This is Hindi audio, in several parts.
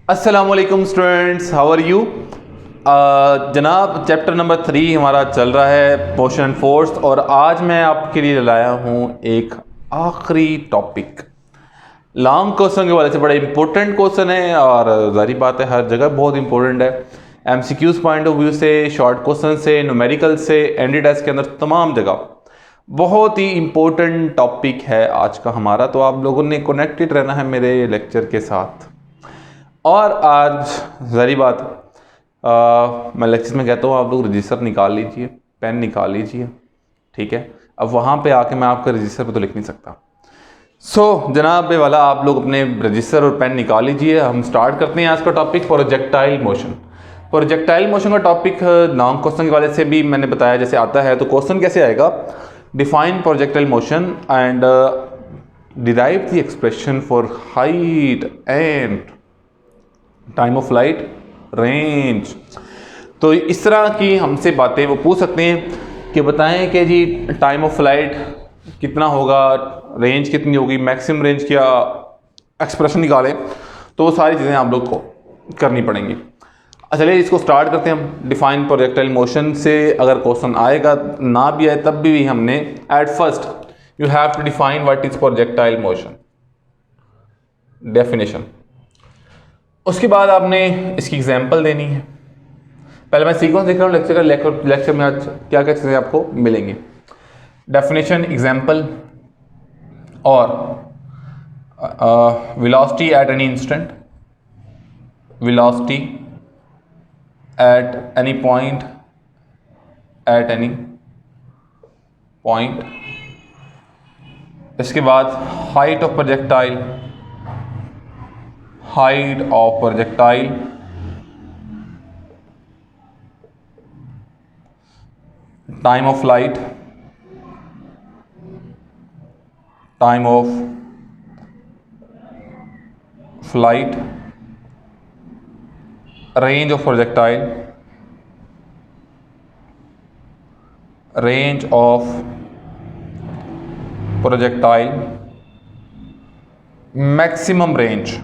अस्सलामुअलैकुम स्टूडेंट्स, हाउ आर यू। जनाब चैप्टर नंबर 3 हमारा चल रहा है मोशन एंड फोर्स, और आज मैं आपके लिए लाया हूँ एक आखिरी टॉपिक। लॉन्ग क्वेश्चन के वाले से बड़ा इंपॉर्टेंट क्वेश्चन है और जारी बात है हर जगह बहुत इंपॉर्टेंट है। एमसीक्यूज पॉइंट ऑफ व्यू से, शॉर्ट क्वेश्चन से, न्यूमेरिकल से, एनडीटेस्ट के अंदर तमाम जगह बहुत ही इंपॉर्टेंट टॉपिक है आज का हमारा। तो आप लोगों ने कनेक्टेड रहना है मेरे लेक्चर के साथ। और आज ज़ारी बात मैं लेक्चर में कहता हूँ आप लोग रजिस्टर निकाल लीजिए, पेन निकाल लीजिए, ठीक है। अब वहाँ पे आके मैं आपका रजिस्टर पे तो लिख नहीं सकता। जनाब वाला आप लोग अपने रजिस्टर और पेन निकाल लीजिए। हम स्टार्ट करते हैं आज का topic projectile motion. Projectile motion का टॉपिक लॉन्ग क्वेश्चन के वाले से भी मैंने बताया जैसे आता है। तो क्वेश्चन कैसे आएगा, define projectile motion and derive the expression for height and time of flight, range. तो इस तरह की हमसे बातें वो पूछ सकते हैं कि बताएं कि जी टाइम ऑफ फ्लाइट कितना होगा, रेंज कितनी होगी, मैक्सिमम रेंज क्या, एक्सप्रेशन निकालें। तो वो सारी चीज़ें आप लोग को करनी पड़ेंगी। चलिए इसको स्टार्ट करते हैं हम। डिफाइन प्रोजेक्टाइल मोशन से अगर क्वेश्चन आएगा, ना भी आए तब भी हमने at first you have to define what is projectile motion, definition. उसके बाद आपने इसकी एग्जाम्पल देनी है। पहले मैं सीक्वेंस देख रहा हूँ लेक्चर का। लेक्चर में आज क्या क्या चीज़ें आपको मिलेंगी, डेफिनेशन, एग्जाम्पल और velocity at any instant, velocity at any point, at any point. इसके बाद height of projectile, height of projectile, time of flight, time of flight, range of projectile, range of projectile, maximum range।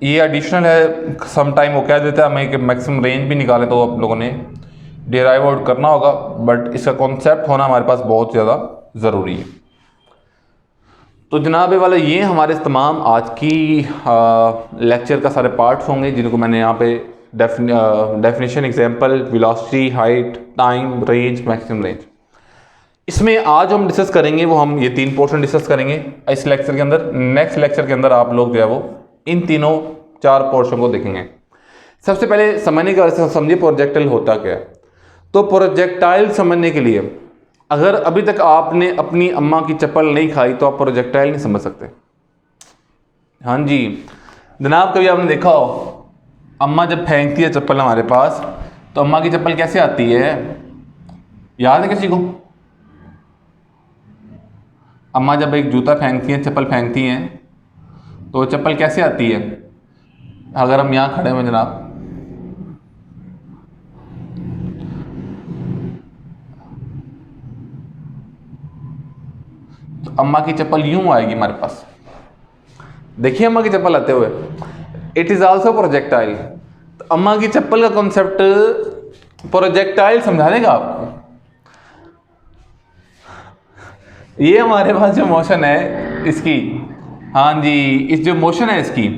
ये एडिशनल है, सम टाइम वो कह देता है हमें कि मैक्सिमम रेंज भी निकाले तो आप लोगों ने डिराइव आउट करना होगा, बट इसका कॉन्सेप्ट होना हमारे पास बहुत ज़्यादा ज़रूरी है। तो जनाब वाला ये हमारे तमाम आज की लेक्चर का सारे पार्ट्स होंगे जिनको मैंने यहाँ पे definition, example, velocity, height, time, range, maximum range. इसमें आज हम डिस्कस करेंगे वो हम ये 3 पोर्शन डिस्कस करेंगे इस लेक्चर के अंदर। नेक्स्ट लेक्चर के अंदर आप लोग जो है वो इन तीनों 4 पोर्शन को देखेंगे। सबसे पहले समझने का समझिए प्रोजेक्टाइल होता क्या है। तो प्रोजेक्टाइल समझने के लिए अगर अभी तक आपने अपनी अम्मा की चप्पल नहीं खाई तो आप प्रोजेक्टाइल नहीं समझ सकते। हाँ जी जनाब, कभी आपने देखा हो अम्मा जब फेंकती है चप्पल हमारे पास, तो अम्मा की चप्पल कैसे आती है, याद है किसी को? अम्मा जब एक जूता फेंकती हैं, चप्पल फेंकती हैं, तो चप्पल कैसे आती है? अगर हम यहाँ खड़े हुए जनाब, तो अम्मा की चप्पल यूं आएगी हमारे पास। देखिए अम्मा की चप्पल आते हुए, इट इज आल्सो प्रोजेक्टाइल। तो अम्मा की चप्पल का कॉन्सेप्ट प्रोजेक्टाइल समझा देगा आपको। ये हमारे पास जो मोशन है इसकी, हाँ जी, इस जो मोशन है इसकी,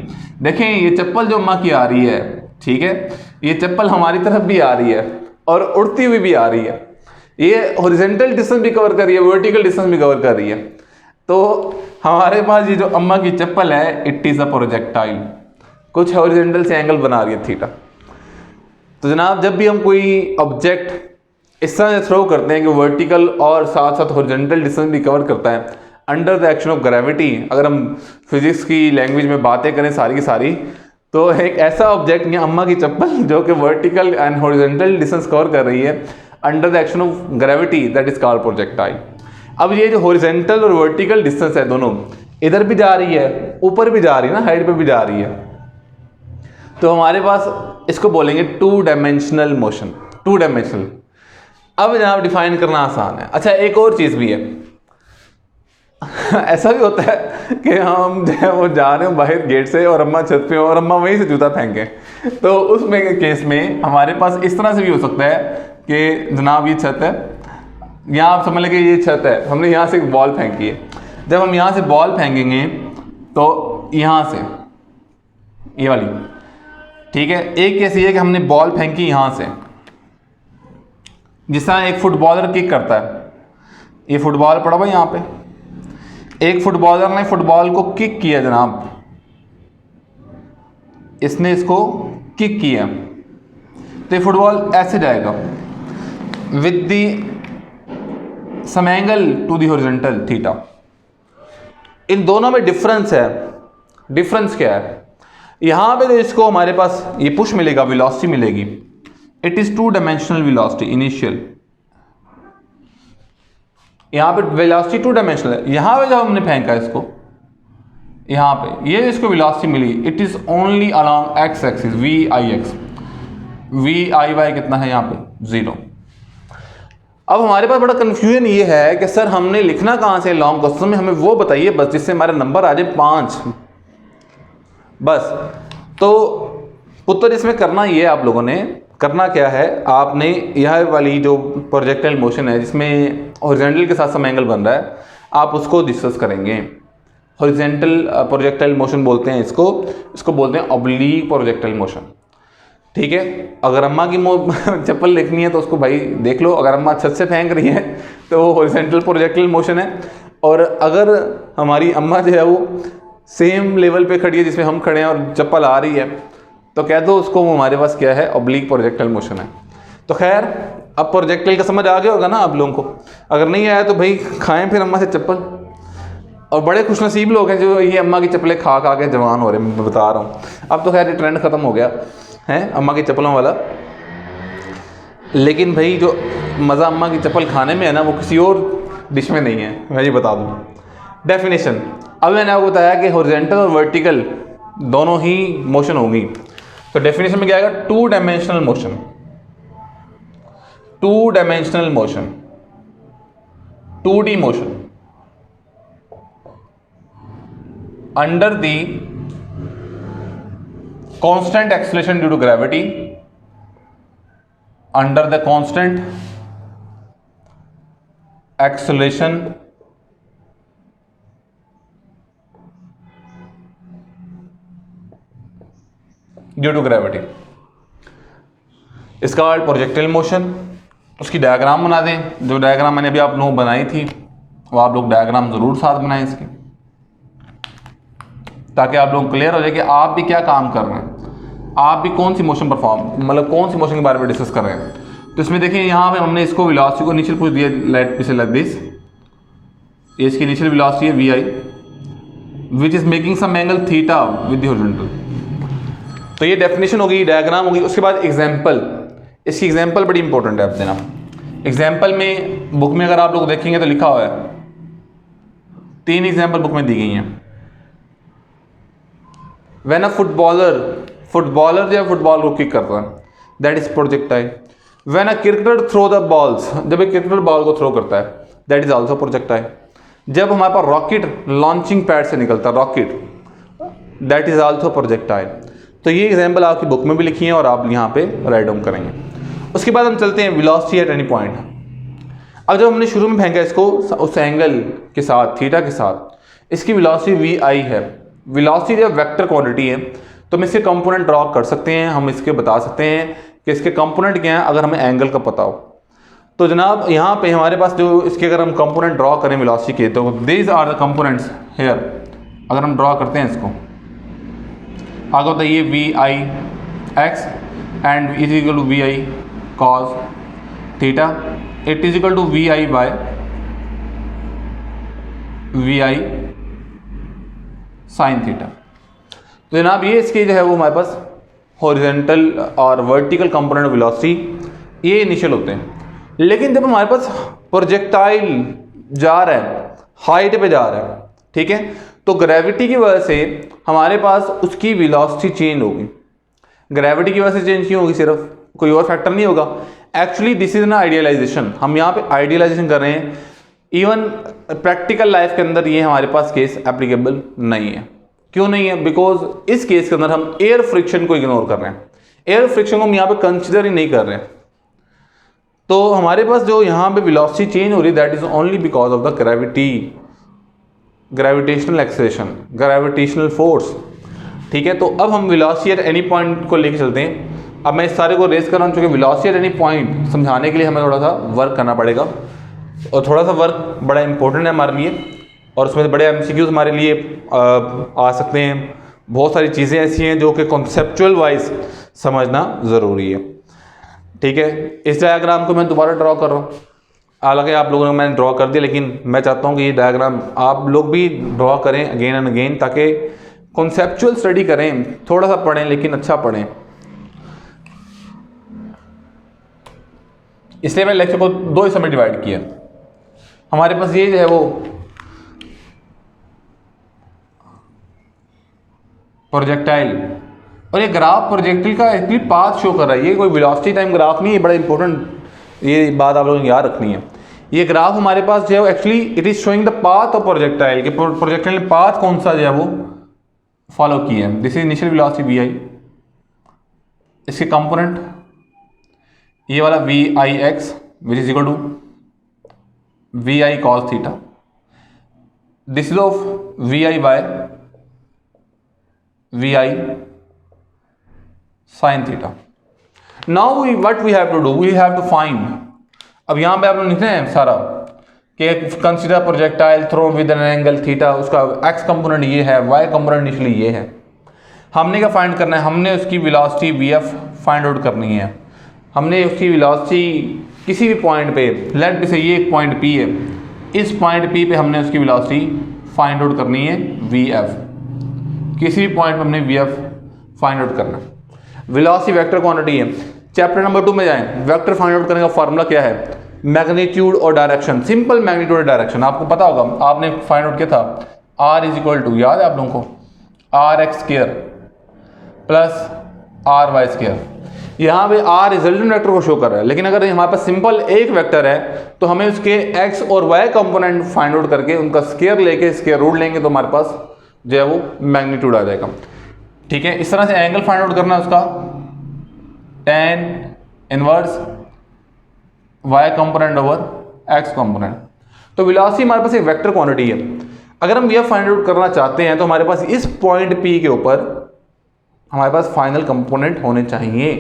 देखें ये चप्पल जो अम्मा की आ रही है, ठीक है, ये चप्पल हमारी तरफ भी आ रही है और उड़ती हुई भी आ रही है। ये हॉरिजॉन्टल डिस्टेंस भी कवर कर रही है, वर्टिकल डिस्टेंस भी कवर कर रही है। तो हमारे पास ये जो अम्मा की चप्पल है, इट इज़ अ प्रोजेक्टाइल। कुछ हॉरिजॉन्टल से एंगल बना रही है, थीटा। तो जनाब जब भी हम कोई ऑब्जेक्ट इस तरह से थ्रो करते हैं कि वर्टिकल और साथ साथ हॉरिजॉन्टल डिस्टेंस भी कवर करता है under the action of gravity, अगर हम फिजिक्स की लैंग्वेज में बातें करें सारी की सारी, तो एक ऐसा ऑब्जेक्ट या अम्मा की चप्पल जो कि vertical and horizontal distance cover कर रही है under the action of gravity, that is called projectile. अब ये जो हॉरिजॉन्टल और वर्टिकल डिस्टेंस है दोनों, इधर भी जा रही है, ऊपर भी जा रही है ना, हाइट पे भी जा रही है, तो हमारे पास इसको बोलेंगे 2 डायमेंशनल मोशन, 2 डायमेंशनल। अब जनाब डिफाइन करना आसान है। अच्छा एक और चीज़ भी है, ऐसा भी होता है कि हम जो है वो जा रहे हो बाहर गेट से और अम्मा छत पे हो और अम्मा वहीं से जूता फेंकें, तो उसमें केस में हमारे पास इस तरह से भी हो सकता है कि जनाब ये छत है, यहाँ आप समझ लें कि ये छत है, हमने यहाँ से एक बॉल फेंकी है। जब हम यहाँ से बॉल फेंकेंगे तो यहाँ से ये वाली, ठीक है, एक केस ये है कि हमने बॉल फेंकी यहाँ से, जिस तरह एक फुटबॉलर किक करता है, ये फुटबॉल पड़ा हुआ यहाँ पे, एक फुटबॉलर ने फुटबॉल को किक किया जनाब, इसने इसको किक किया, तो ये फुटबॉल ऐसे जाएगा with the some angle to the horizontal theta. इन दोनों में डिफरेंस है। डिफरेंस क्या है? यहां पे तो इसको हमारे पास ये पुश मिलेगा, वेलोसिटी मिलेगी, it is two dimensional velocity initial, यहां पे वेलोसिटी टू डायमेंशनल है। यहां पे जब हमने फेंका इसको, यहां पे ये इसको वेलोसिटी मिली, it is only along X axis, V I X, V I Y कितना है यहाँ पे 0। अब हमारे पास बड़ा कंफ्यूजन ये है कि सर हमने लिखना कहाँ से लॉन्ग क्वेश्चन में, हमें वो बताइए बस जिससे हमारा नंबर आ जाए 5 बस। तो उत्तर इसमें करना ये है, आप लोगों ने करना क्या है, आपने यह वाली जो प्रोजेक्टाइल मोशन है जिसमें हॉरिजॉन्टल के साथ सम एंगल बन रहा है, आप उसको डिस्कस करेंगे। हॉरिजॉन्टल प्रोजेक्टाइल मोशन बोलते हैं इसको बोलते हैं ऑब्लीक प्रोजेक्टाइल मोशन, ठीक है। अगर अम्मा की चप्पल देखनी है तो उसको भाई देख लो, अगर अम्मा छत से फेंक रही है तो वो हॉरिजॉन्टल प्रोजेक्टाइल मोशन है, और अगर हमारी अम्मा जो है वो सेम लेवल पे खड़ी है जिसमें हम खड़े हैं और चप्पल आ रही है, तो कह दो उसको वो हमारे पास क्या है, ऑब्लीक प्रोजेक्टाइल मोशन है। तो खैर अब प्रोजेक्टाइल का समझ आ गया होगा ना आप लोगों को, अगर नहीं आया तो भाई खाएं फिर अम्मा से चप्पल। और बड़े खुशनसीब लोग हैं जो ये अम्मा की चप्पलें खा खा के जवान हो रहे हैं, मैं बता रहा हूँ। अब तो खैर ये ट्रेंड ख़त्म हो गया है अम्मा की चप्पलों वाला, लेकिन भाई जो मज़ा अम्मा की चप्पल खाने में है ना, वो किसी और डिश में नहीं है, मैं ये बता दूँ। डेफिनेशन अब मैंने आपको बताया कि हॉरिजॉन्टल और वर्टिकल दोनों ही मोशन होंगी, तो डेफिनेशन में क्या आएगा, two dimensional motion, two dimensional motion, 2D motion under the constant acceleration due to gravity, under the constant acceleration due to gravity, इसका वर्ड प्रोजेक्टाइल मोशन। उसकी डायग्राम बना दें, जो डायग्राम मैंने अभी आप लोगों को बनाई थी वो आप लोग डायग्राम ज़रूर साथ बनाएं इसकी, ताकि आप लोग क्लियर हो जाए कि आप भी क्या काम कर रहे हैं, आप भी कौन सी मोशन परफॉर्म, मतलब कौन सी मोशन के बारे में डिस्कस कर रहे हैं। तो इसमें देखिए यहाँ पे हमने इसको वेलोसिटी को इनिशियल पूछ दिया, लेट पीछे लाइक दिस, ये इसकी इनिशियल वेलोसिटी है V I, which is making some angle theta with the horizontal. तो ये डेफिनेशन होगी, डायग्राम होगी। उसके बाद एग्जाम्पल, इसकी एग्जाम्पल बड़ी इंपॉर्टेंट है आप देना। एग्जाम्पल में बुक में अगर आप लोग देखेंगे तो लिखा हुआ है, 3 एग्जाम्पल बुक में दी गई हैं। When a फुटबॉलर जो फुटबॉल को किक करता है, that is projectile. When a cricketer throw the balls, जब एक क्रिकेटर बॉल को थ्रो करता है, दैट इज आल्सो प्रोजेक्टाइल। जब हमारे पास रॉकेट लॉन्चिंग पैड से निकलता है rocket, that is also projectile. तो ये एग्जाम्पल आपकी बुक में भी लिखी है और आप यहाँ पे राइट डाउन करेंगे। उसके बाद हम चलते हैं वेलोसिटी एट एनी पॉइंट। अब जब हमने शुरू में फेंका इसको उस एंगल के साथ, थीटा के साथ, इसकी वेलोसिटी वी आई है। वेलोसिटी जब वेक्टर क्वांटिटी है तो हम इसके कंपोनेंट ड्रॉ कर सकते हैं, हम इसके बता सकते हैं कि इसके कंपोनेंट क्या हैं अगर हमें एंगल का पता हो। तो जनाब यहाँ पे हमारे पास जो इसके अगर हम कंपोनेंट ड्रॉ करें वेलोसिटी के, तो these are the components here. अगर हम ड्रॉ करते हैं इसको, आगे होता है ये V I X and is equal to V I cos theta, it is equal to V I by V I sine theta. तो जनाब ये इसके जो है वो हमारे पास हॉरिजॉन्टल और वर्टिकल कंपोनेंट ऑफ वेलोसिटी ये इनिशियल होते हैं। लेकिन जब हमारे पास प्रोजेक्टाइल जा रहा है, हाइट पे जा रहा है, ठीक है, तो ग्रेविटी की वजह से हमारे पास उसकी वेलोसिटी चेंज होगी। ग्रेविटी की वजह से चेंज क्यों होगी, सिर्फ कोई और फैक्टर नहीं होगा। Actually this is an idealisation, हम यहाँ पे आइडियलाइजेशन कर रहे हैं इवन प्रैक्टिकल लाइफ के अंदर ये हमारे पास केस एप्लीकेबल नहीं है। क्यों नहीं है? बिकॉज इस केस के अंदर हम एयर फ्रिक्शन को इग्नोर कर रहे हैं, एयर फ्रिक्शन को हम यहाँ पे कंसिडर ही नहीं कर रहे हैं। तो हमारे पास जो यहाँ पे वेलोसिटी चेंज हो रही है that is only because of the gravity, gravitational acceleration, gravitational force. ठीक है, तो अब हम वेलोसिटी एट एनी पॉइंट को लेके चलते हैं। अब मैं इस सारे को रेस कर रहा हूँ, चूँकि वेलोसिटी एट एनी पॉइंट समझाने के लिए हमें थोड़ा सा वर्क करना पड़ेगा, और थोड़ा सा वर्क बड़ा इंपॉर्टेंट है हमारे लिए, और उसमें बड़े एमसीक्यूज हमारे लिए आ सकते हैं। बहुत सारी चीज़ें ऐसी हैं जो कि कॉन्सेप्चुअल वाइज समझना ज़रूरी है। ठीक है, इस डायग्राम को मैं दोबारा ड्रॉ कर रहा हूँ, हालांकि आप लोगों ने मैंने ड्रॉ कर दिया, लेकिन मैं चाहता हूँ कि ये डायग्राम आप लोग भी ड्रॉ करें अगेन एंड अगेन, ताकि कॉन्सेप्चुअल स्टडी करें, थोड़ा सा पढ़ें लेकिन अच्छा पढ़ें। इसलिए मैंने लेक्चर को दो हिस्सों में डिवाइड किया। हमारे पास ये जो है वो प्रोजेक्टाइल, और ये ग्राफ प्रोजेक्टाइल का एक्चुअली पाथ शो कर रहा है। ये कोई वेलोसिटी टाइम ग्राफ नहीं है, बड़ा इंपॉर्टेंट ये बात आप लोगों को याद रखनी है। ये ग्राफ हमारे पास जो है actually it is showing the path of projectile, कि प्रोजेक्टाइल ने पाथ कौन सा जो है वो फॉलो किया है। This is initial velocity V I, इसके कंपोनेंट ये वाला V I X which is equal to V I cos theta, this is of V I by V I sine theta. Now what we have to do, we have to find, अब यहां पे आप लोग लिखते हैं सारा कि consider projectile thrown with an angle theta, उसका एक्स कंपोनेंट ये है, वाई कंपोनेंट इनिशियली ये है। हमने क्या फाइंड करना है, हमने उसकी velocity V F find out करनी है। हमने उसकी वेलोसिटी किसी भी पॉइंट पे, लेट से ये एक पॉइंट पी है, इस पॉइंट पी पे हमने उसकी वेलोसिटी फाइंड आउट करनी है वी एफ, किसी भी पॉइंट पे हमने वी एफ फाइंड आउट करना है। वेलोसिटी वेक्टर क्वांटिटी है। चैप्टर नंबर 2 में जाएं, वेक्टर फाइंड आउट करने का फॉर्मूला क्या है, मैग्नीट्यूड और डायरेक्शन, सिंपल मैग्नीट्यूड और डायरेक्शन आपको पता होगा, आपने फाइंड आउट किया था आर इज इक्वल टू, याद है आप लोगों को, R X square plus R Y square. यहाँ पे आर रिजल्टेंट वेक्टर को शो कर रहा है, लेकिन अगर हमारे पास सिंपल एक वेक्टर है तो हमें उसके एक्स और वाई कंपोनेंट फाइंड आउट करके उनका स्क्वायर लेके स्क्वायर रूट लेंगे तो हमारे पास जो है वो मैग्नीट्यूड आ जाएगा। ठीक है, इस तरह से एंगल फाइंड आउट करना है उसका, tan inverse y component over x component. तो वेलोसिटी हमारे पास एक वेक्टर क्वांटिटी है। अगर हम यह फाइंड आउट करना चाहते हैं तो हमारे पास इस पॉइंट P के ऊपर हमारे पास फाइनल कंपोनेंट होने चाहिए,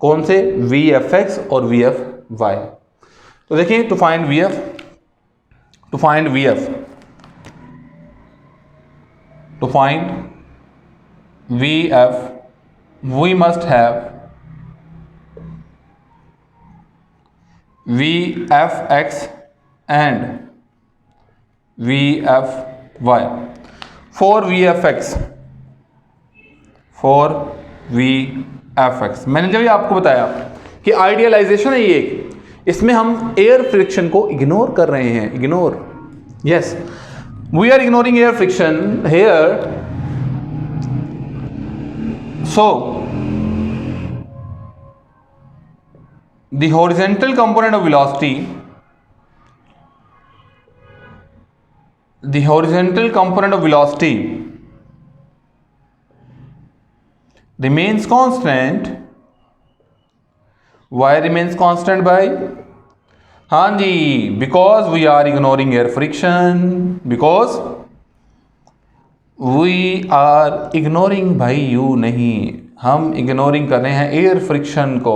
कौन से, VFX और VFY। तो देखिए, to find VF, to find VF, to find VF we must have VFX and VFY। for VFX, for VFX मैंने जब ये आपको बताया कि आइडियलाइजेशन है ये, इसमें हम एयर फ्रिक्शन को इग्नोर कर रहे हैं, ignore, yes we are ignoring air friction here. So the horizontal component of velocity, the horizontal component of velocity remains constant. Why remains constant by? हाँ जी, because we are ignoring air friction, because we are ignoring, भाई यू नहीं, हम इग्नोरिंग कर रहे हैं एयर फ्रिक्शन को।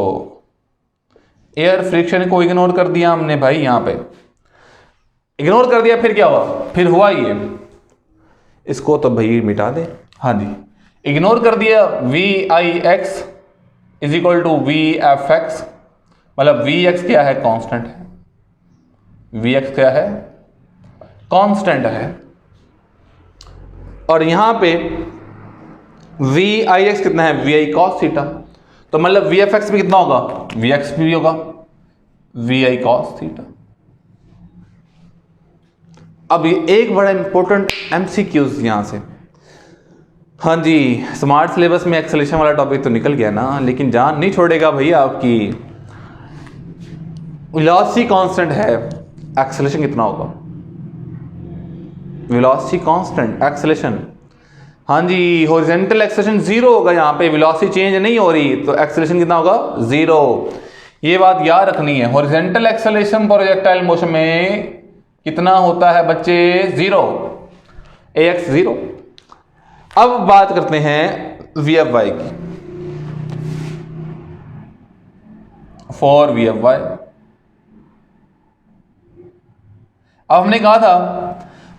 एयर फ्रिक्शन को इग्नोर कर दिया हमने भाई, यहाँ पे इग्नोर कर दिया, फिर क्या हुआ, फिर हुआ ये, इसको तो भाई मिटा दे। हाँ जी, इग्नोर कर दिया, V I X is equal to V F X, मतलब वी एक्स क्या है, कांस्टेंट है, वी एक्स क्या है, कांस्टेंट है, और यहां पे वी आई एक्स कितना है, वी आई कॉस थीटा, तो मतलब वी एफ एक्स भी कितना होगा, वी एक्स भी होगा वी आई कॉस थीटा। अब एक बड़ा इंपॉर्टेंट एमसीक्यूज यहां से, हाँ जी स्मार्ट सिलेबस में एक्सेलेरेशन वाला टॉपिक तो निकल गया ना, लेकिन जान नहीं छोड़ेगा भैया आपकी। वेलोसिटी कांस्टेंट है, एक्सेलेरेशन कितना होगा, वेलोसिटी कांस्टेंट, एक्सेलरेशन, हाँ जी, हॉरिजॉन्टल एक्सेलरेशन 0 होगा, यहाँ पे वेलोसिटी चेंज नहीं हो रही तो एक्सेलरेशन कितना होगा 0। ये बात याद रखनी है, हॉरिजॉन्टल एक्सेलरेशन प्रोजेक्टाइल मोशन में कितना होता है बच्चे 0, ax 0। अब बात करते हैं VFY की, फॉर VFY अब हमने कहा था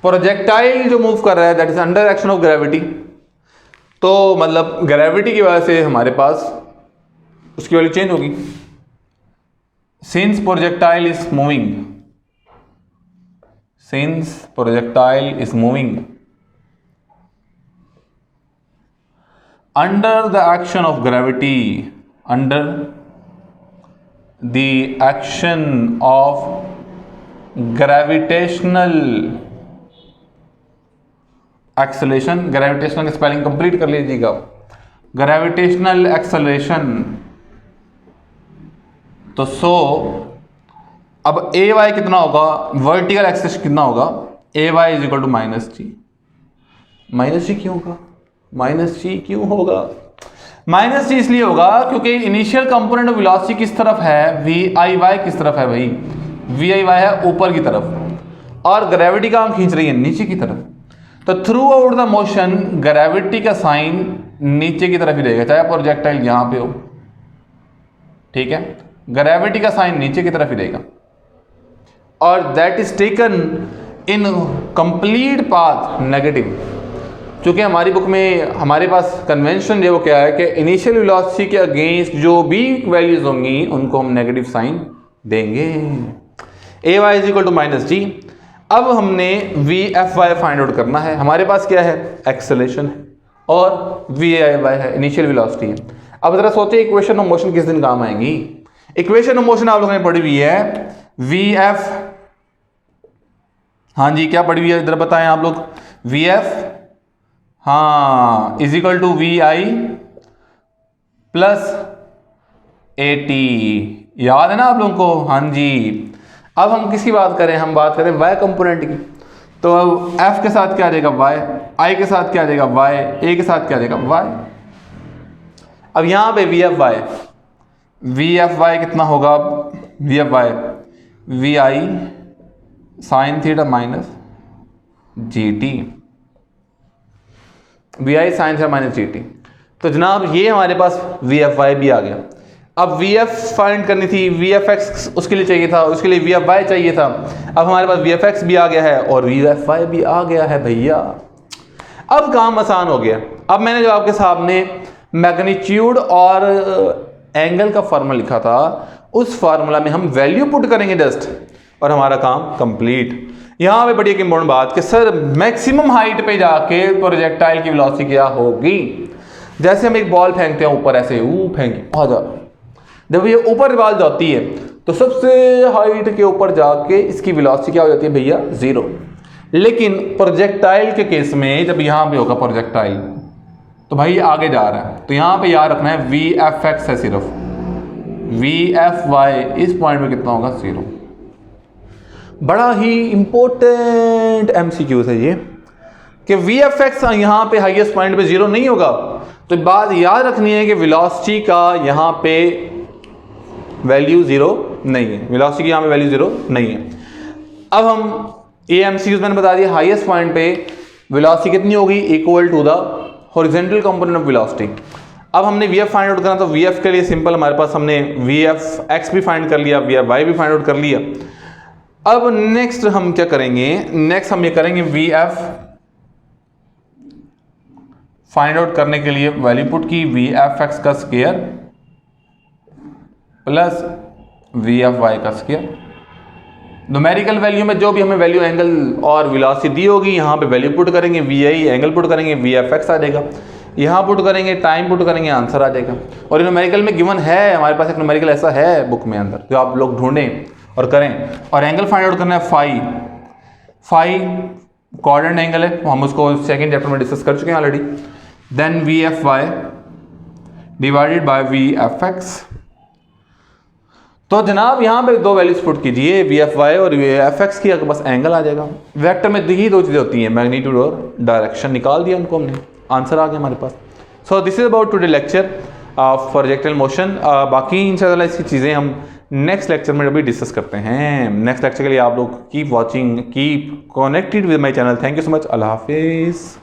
प्रोजेक्टाइल जो मूव कर रहा है that is under action of gravity, तो मतलब ग्रेविटी की वजह से हमारे पास उसकी वैल्यू चेंज होगी। Since projectile is moving, since projectile is moving under the action of gravity, under the action of gravitational acceleration, gravitational की स्पेलिंग कंप्लीट कर लीजिएगा, ग्रेविटेशनल एक्सेलरेशन, तो सो अब AY कितना होगा, वर्टिकल एक्सेस कितना होगा, AY is equal to minus G. Minus G क्यों होगा, माइनस जी क्यों होगा, माइनस जी इसलिए होगा क्योंकि इनिशियल कंपोनेंट ऑफ वेलोसिटी किस तरफ है, VIY किस तरफ है भाई, VIY है ऊपर की तरफ और ग्रेविटी का हम खींच रही है नीचे की तरफ, तो through out the motion gravity का साइन नीचे की तरफ ही रहेगा, चाहे प्रोजेक्टाइल यहां पे हो, ठीक है, ग्रेविटी का साइन नीचे की तरफ ही रहेगा और that is taken in complete path negative. चूंकि हमारी बुक में हमारे पास कन्वेंशन जो वो क्या है कि इनिशियल वेलोसिटी के अगेंस्ट जो भी वैल्यूज होंगी उनको हम नेगेटिव साइन देंगे। AY is equal to minus G. अब हमने VFY फाइंड आउट करना है, हमारे पास क्या है, एक्सेलरेशन है और VIY है, इनिशियल वेलोसिटी है। अब जरा सोचिए इक्वेशन ऑफ मोशन किस दिन काम आएंगी। इक्वेशन ऑफ मोशन आप लोगों ने पढ़ी हुई है VF, हाँ जी क्या पढ़ी हुई है इधर बताएं आप लोग, VF हाँ is equal to VI plus AT, याद है ना आप लोगों को, हाँ जी। अब हम किसकी बात करें, हम बात करें y कंपोनेंट की, तो अब F के साथ क्या आ जाएगा y, I के साथ क्या आ जाएगा y, A के साथ क्या आ जाएगा y। अब यहां पे VFY कितना होगा, VFY VI sine theta minus GT, VI sine theta minus GT। तो जनाब ये हमारे पास VFY भी आ गया। अब VF फाइंड करनी थी, VFX उसके लिए चाहिए था, उसके लिए VFY चाहिए था। अब हमारे पास VFX भी आ गया है और VFY भी आ गया है भैया। अब काम आसान हो गया। अब मैंने जो आपके सामने मैग्नीट्यूड और एंगल का फार्मूला लिखा था उस फार्मूला में हम वैल्यू पुट करेंगे जस्ट और हमारा काम कंप्लीट। यहां पे बड़ी एक इंपॉर्टेंट बात कि सर मैक्सिमम हाइट पे जाके प्रोजेक्टाइल की वेलोसिटी क्या होगी। जैसे हम एक बॉल फेंकते हैं ऊपर, ऐसे फेंके आ जा, जब ये ऊपर बॉल जाती है तो सबसे हाइट के ऊपर जाके इसकी वेलोसिटी क्या हो जाती है भैया 0। लेकिन प्रोजेक्टाइल के केस में जब यहां पे होगा प्रोजेक्टाइल तो भाई आगे जा रहा है, तो यहां पे याद रखना है VFX है सिर्फ, VFY इस पॉइंट में कितना होगा 0। बड़ा ही इंपॉर्टेंट MCQ है ये कि VFX यहां पे हाईएस्ट पॉइंट पे 0 नहीं होगा। तो बात याद रखनी है कि वेलोसिटी का यहां पे वैल्यू 0 नहीं है, वेलोसिटी की यहां पे वैल्यू 0 नहीं है। अब हम ये MCQs मैंने बता दिया, हाईएस्ट पॉइंट पे वेलोसिटी कितनी होगी, equal to the horizontal component of velocity. अब हमने VF फाइंड आउट करना, तो VF के लिए सिंपल हमारे पास हमने VFX भी फाइंड कर लिया, VFY भी फाइंड आउट कर लिया। अब नेक्स्ट हम क्या करेंगे, नेक्स्ट हम ये करेंगे VF फाइंड आउट करने के लिए वैल्यू पुट की VFX का स्क्वायर प्लस VFY का स्क्वायर। न्यूमेरिकल वैल्यू में जो भी हमें वैल्यू एंगल और वेलोसिटी दी होगी यहाँ पे वैल्यू पुट करेंगे, VI एंगल पुट करेंगे, VFX आ जाएगा, यहाँ पुट करेंगे, टाइम पुट करेंगे, आंसर आ जाएगा। और ये न्यूमेरिकल में गिवन है, हमारे पास एक न्यूमेरिकल ऐसा है बुक में अंदर जो आप लोग ढूंढें और करें। और एंगल फाइंड आउट करना है फाई कोऑर्डिनेट एंगल है, हम उसको सेकंड चैप्टर में डिस्कस कर चुके हैं already. Then VFY divided by VFX। तो जनाब यहाँ पे दो वैल्यूज पुट कीजिए, वी एफ वाई और वी एफ एक्स की, आपके पास एंगल आ जाएगा। वेक्टर में ही दो चीज़ें होती हैं, मैग्नीट्यूड और डायरेक्शन। निकाल दिया उनको हमने, आंसर आ गया हमारे पास। So this is about today lecture of projectile motion. बाकी इंशाल्लाह इसकी चीज़ें हम नेक्स्ट लेक्चर में अभी डिस्कस करते हैं। नेक्स्ट लेक्चर के लिए आप लोग keep watching, keep connected with my channel. Thank you so much. अल्लाह हाफिज़।